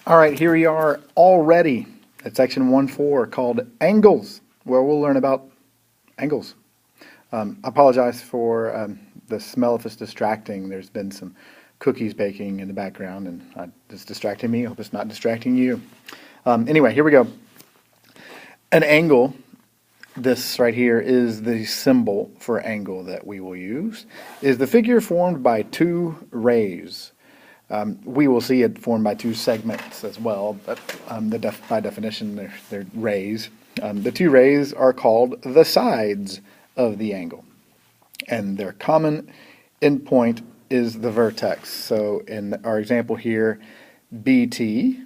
All right, here we are already at section 1.4 called angles, where we'll learn about angles. I apologize for the smell if it's distracting. There's been some cookies baking in the background, and it's distracting me. I hope it's not distracting you. Anyway, here we go. An angle, this right here is the symbol for angle that we will use, is the figure formed by two rays. We will see it formed by two segments as well, but by definition they're rays. The two rays are called the sides of the angle, and their common endpoint is the vertex. So in our example here, BT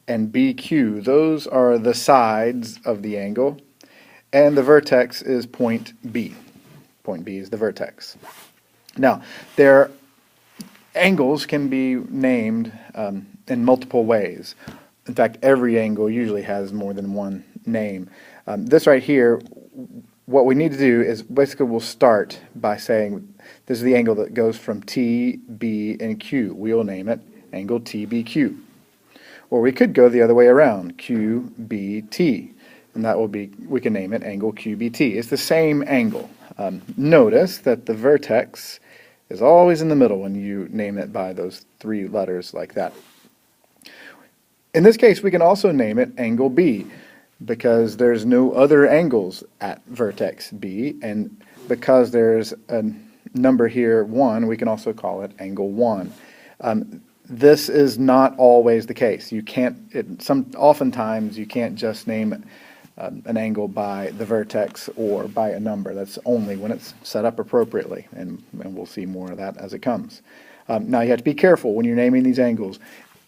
and BQ, those are the sides of the angle, and the vertex is point B. Point B is the vertex. Now, their angles can be named in multiple ways. In fact, every angle usually has more than one name. This right here, what we need to do is basically we'll start by saying this is the angle that goes from T, B, and Q. We'll name it angle TBQ. Or we could go the other way around, QBT, and that will be, we can name it angle QBT. It's the same angle. Notice that the vertex is always in the middle when you name it by those three letters like that. In this case, we can also name it angle B because there's no other angles at vertex B, and because there's a number here 1, we can also call it angle 1. This is not always the case. You can't. Oftentimes you can't just name an angle by the vertex or by a number. That's only when it's set up appropriately, and we'll see more of that as it comes. Now you have to be careful when you're naming these angles.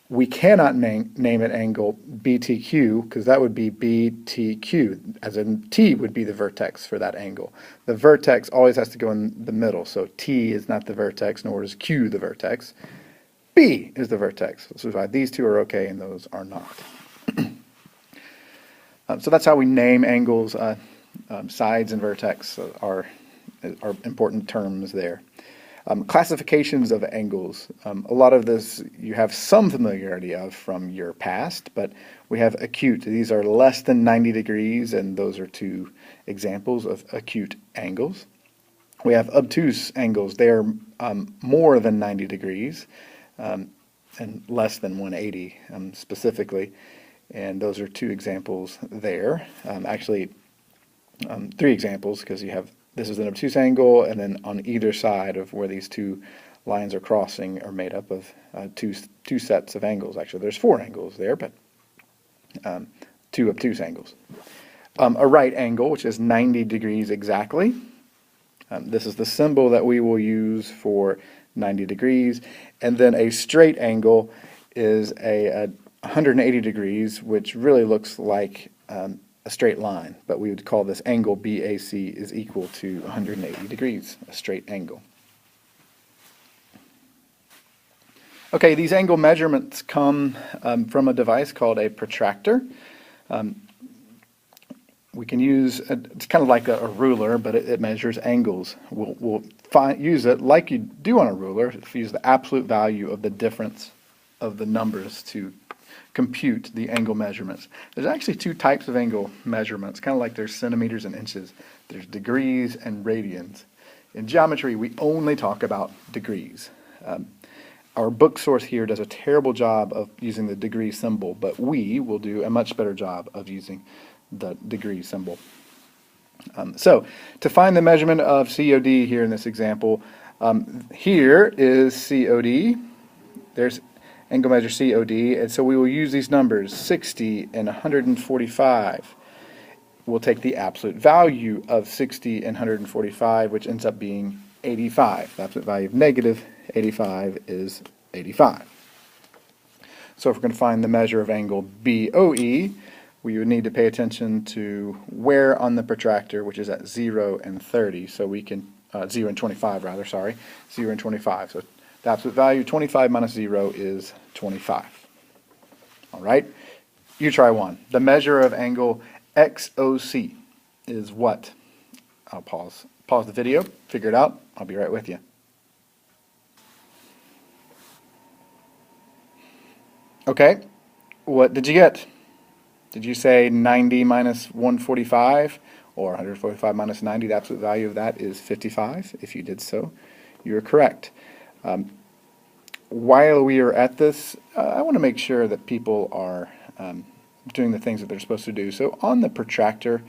We cannot name it angle BTQ because that would be BTQ, as in T would be the vertex for that angle. The vertex always has to go in the middle, so T is not the vertex, nor is Q the vertex. B is the vertex. So that's why these two are okay and those are not. So that's how we name angles. Sides and vertex are important terms there. Classifications of angles. A lot of this you have some familiarity of from your past, but we have acute. These are less than 90 degrees, and those are two examples of acute angles. We have obtuse angles. They are more than 90 degrees. And less than 180 specifically, and those are two examples there. Actually, three examples because you have this is an obtuse angle, and then on either side of where these two lines are crossing are made up of two sets of angles. Actually, there's four angles there, but two obtuse angles. A right angle, which is 90 degrees exactly. This is the symbol that we will use for 90 degrees, and then a straight angle is a 180 degrees, which really looks like a straight line, but we would call this angle BAC is equal to 180 degrees, a straight angle. Okay, these angle measurements come from a device called a protractor. We can use, it's kind of like a ruler, but it measures angles. We'll use it like you do on a ruler, use the absolute value of the difference of the numbers to compute the angle measurements. There's actually two types of angle measurements, kind of like there's centimeters and inches. There's degrees and radians. In geometry, we only talk about degrees. Our book source here does a terrible job of using the degree symbol, but we will do a much better job of using the degree symbol. So to find the measurement of COD here in this example, here is COD. There's angle measure COD, and so we will use these numbers 60 and 145. We'll take the absolute value of 60 and 145, which ends up being 85. The absolute value of negative 85 is 85. So if we're going to find the measure of angle BOE, we would need to pay attention to where on the protractor, which is at 0 and 30. So we can, 0 and 25 rather, sorry, 0 and 25. So the absolute value, 25 minus 0 is 25. All right, you try one. The measure of angle XOC is what? I'll pause the video, figure it out. I'll be right with you. Okay, what did you get? Did you say 90 minus 145 or 145 minus 90? The absolute value of that is 55. If you did so, you're correct. While we are at this, I want to make sure that people are doing the things that they're supposed to do. So on the protractor,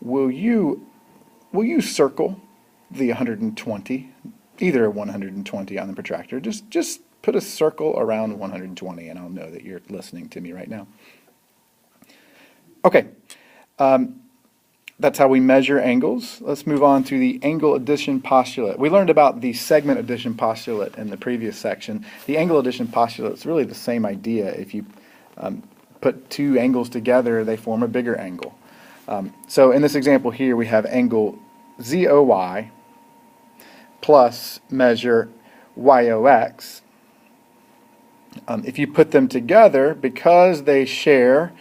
will you circle the 120, either 120 on the protractor? Just put a circle around 120, and I'll know that you're listening to me right now. Okay, that's how we measure angles. Let's move on to the angle addition postulate. We learned about the segment addition postulate in the previous section. The angle addition postulate is really the same idea. If you put two angles together, they form a bigger angle. So in this example here, we have angle ZOY plus measure YOX. If you put them together, because they share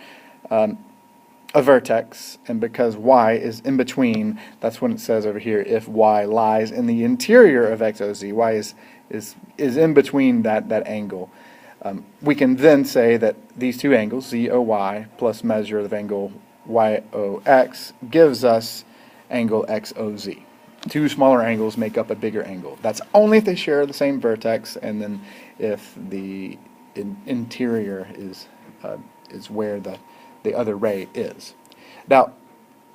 a vertex, and because y is in between, that's when it says over here, if y lies in the interior of XOZ, y is in between that angle. We can then say that these two angles, ZOY plus measure of angle YOX, gives us angle XOZ. Two smaller angles make up a bigger angle. That's only if they share the same vertex, and then if the interior is where the other ray is. Now,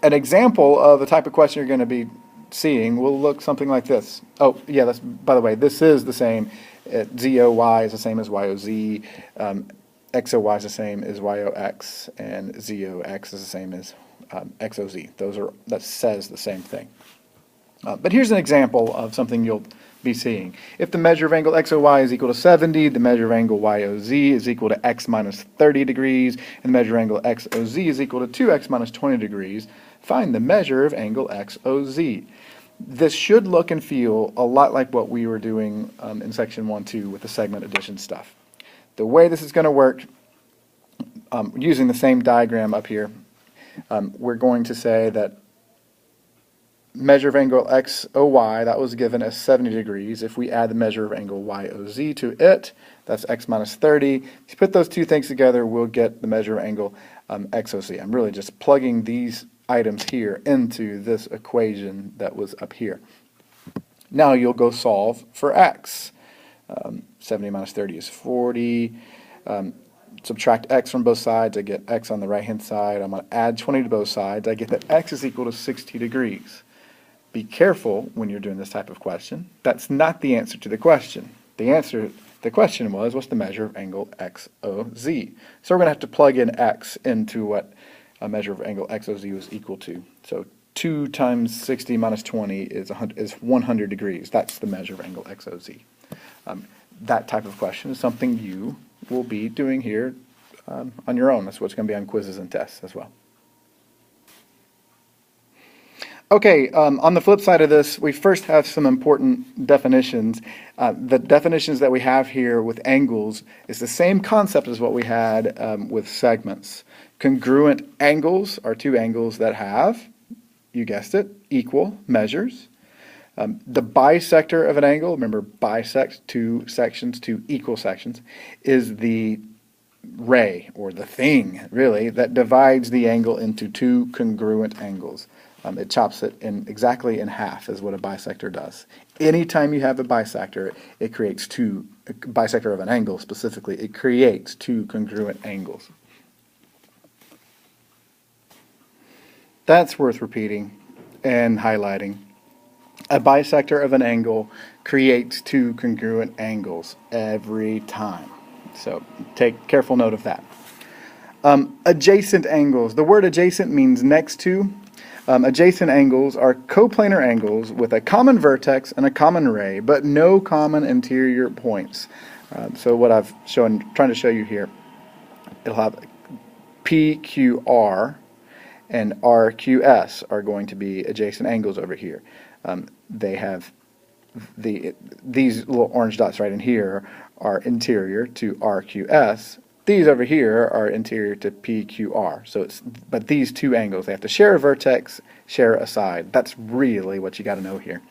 an example of the type of question you're going to be seeing will look something like this. Oh, yeah, that's, by the way, this is the same. ZOY is the same as YOZ. XOY is the same as YOX, and ZOX is the same as XOZ. That says the same thing. But here's an example of something you'll be seeing. If the measure of angle XOY is equal to 70, the measure of angle YOZ is equal to x minus 30 degrees, and the measure of angle XOZ is equal to 2x minus 20 degrees, find the measure of angle XOZ. This should look and feel a lot like what we were doing in section 1-2 with the segment addition stuff. The way this is going to work, using the same diagram up here, we're going to say that measure of angle XOY, that was given as 70 degrees. If we add the measure of angle YOZ to it, that's x minus 30. If you put those two things together, we'll get the measure of angle XOZ. I'm really just plugging these items here into this equation that was up here. Now you'll go solve for x. 70 minus 30 is 40. Subtract x from both sides, I get x on the right hand side. I'm going to add 20 to both sides. I get that x is equal to 60 degrees. Be careful when you're doing this type of question. That's not the answer to the question. The answer to the question was, what's the measure of angle XOZ? So we're going to have to plug in x into what a measure of angle XOZ was equal to. So 2 times 60 minus 20 is 100 degrees. That's the measure of angle XOZ. That type of question is something you will be doing here on your own. That's what's going to be on quizzes and tests as well. Okay, on the flip side of this, we first have some important definitions. The definitions that we have here with angles is the same concept as what we had with segments. Congruent angles are two angles that have, you guessed it, equal measures. The bisector of an angle, remember bisect, two sections, two equal sections, is the ray, or the thing, really, that divides the angle into two congruent angles. It chops it exactly in half, is what a bisector does. Anytime you have a bisector, it creates two, a bisector of an angle specifically, it creates two congruent angles. That's worth repeating and highlighting. A bisector of an angle creates two congruent angles every time. So take careful note of that. Adjacent angles. The word adjacent means next to. Adjacent angles are coplanar angles with a common vertex and a common ray, but no common interior points. So what I've trying to show you here, it'll have PQR and RQS are going to be adjacent angles over here. They have these little orange dots right in here are interior to RQS. These over here are interior to PQR. So but these two angles, they have to share a vertex, share a side. That's really what you got to know here.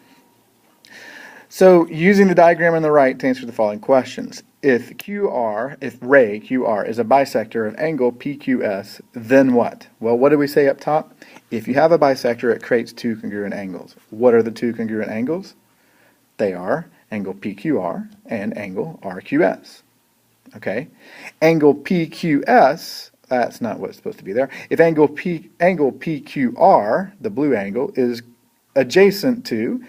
So using the diagram on the right to answer the following questions. if ray QR is a bisector of angle PQS, then what? Well, what did we say up top? If you have a bisector, it creates two congruent angles. What are the two congruent angles? They are angle PQR and angle RQS. Okay? Angle PQS, that's not what's supposed to be there. If angle PQR, the blue angle, is adjacent to,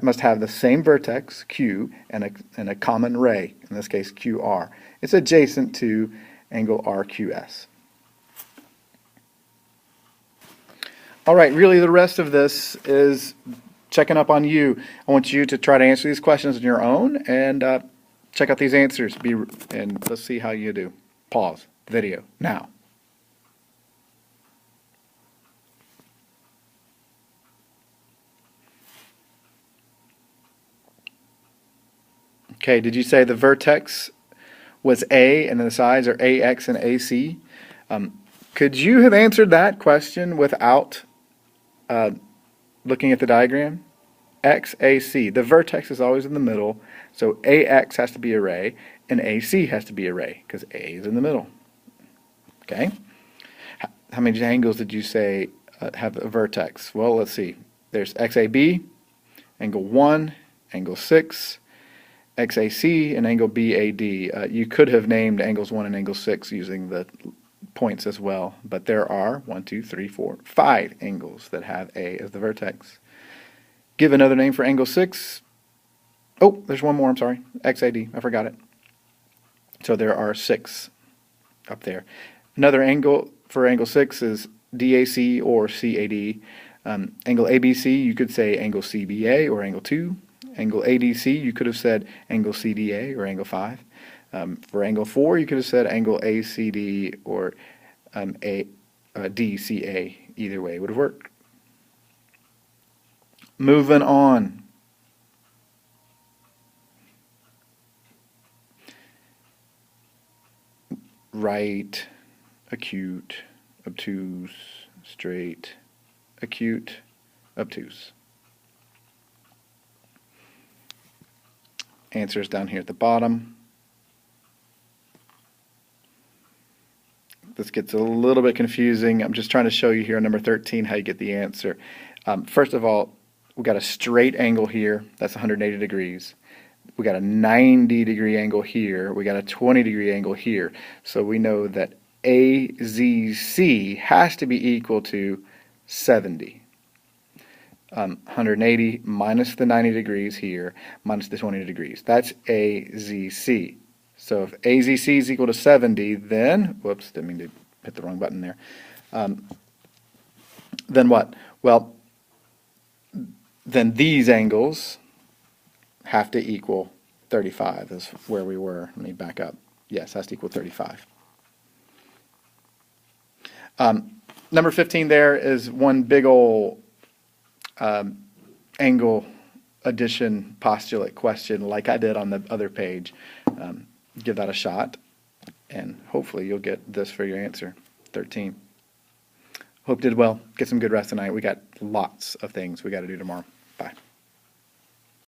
must have the same vertex, Q, and a common ray, in this case QR. It's adjacent to angle RQS. All right, really the rest of this is checking up on you. I want you to try to answer these questions on your own and check out these answers. And let's see how you do. Pause the video now. Okay, did you say the vertex was A and the sides are AX and AC? Could you have answered that question without looking at the diagram? XAC, the vertex is always in the middle, so AX has to be a ray and AC has to be a ray because A is in the middle. Okay? How many angles did you say have a vertex? Well, let's see. There's XAB, angle 1, angle 6, XAC, and angle BAD. You could have named angles 1 and angle 6 using the points as well, but there are 5 angles that have A as the vertex. Give another name for angle 6. Oh, there's one more, I'm sorry. XAD, I forgot it. So there are 6 up there. Another angle for angle 6 is DAC or CAD. Angle ABC, you could say angle CBA or angle 2. Angle ADC, you could have said angle CDA or angle 5. For angle 4, you could have said angle ACD or DCA. Either way would have worked. Moving on. Right, acute, obtuse, straight, acute, obtuse. Answers down here at the bottom. This gets a little bit confusing. I'm just trying to show you here on number 13 how you get the answer. First of all, we've got a straight angle here. That's 180 degrees. We got a 90-degree angle here. We got a 20-degree angle here. So we know that AZC has to be equal to 70. 180 minus the 90 degrees here, minus the 20 degrees. That's AZC. So if AZC is equal to 70, then, whoops, didn't mean to hit the wrong button there. Then what? Well, then these angles have to equal 35 is where we were. Let me back up. Yes, has to equal 35. Number 15 there is one big old angle addition postulate question like I did on the other page. Give that a shot, and hopefully you'll get this for your answer, 13. Hope you did well. Get some good rest tonight. We got lots of things we got to do tomorrow. Bye.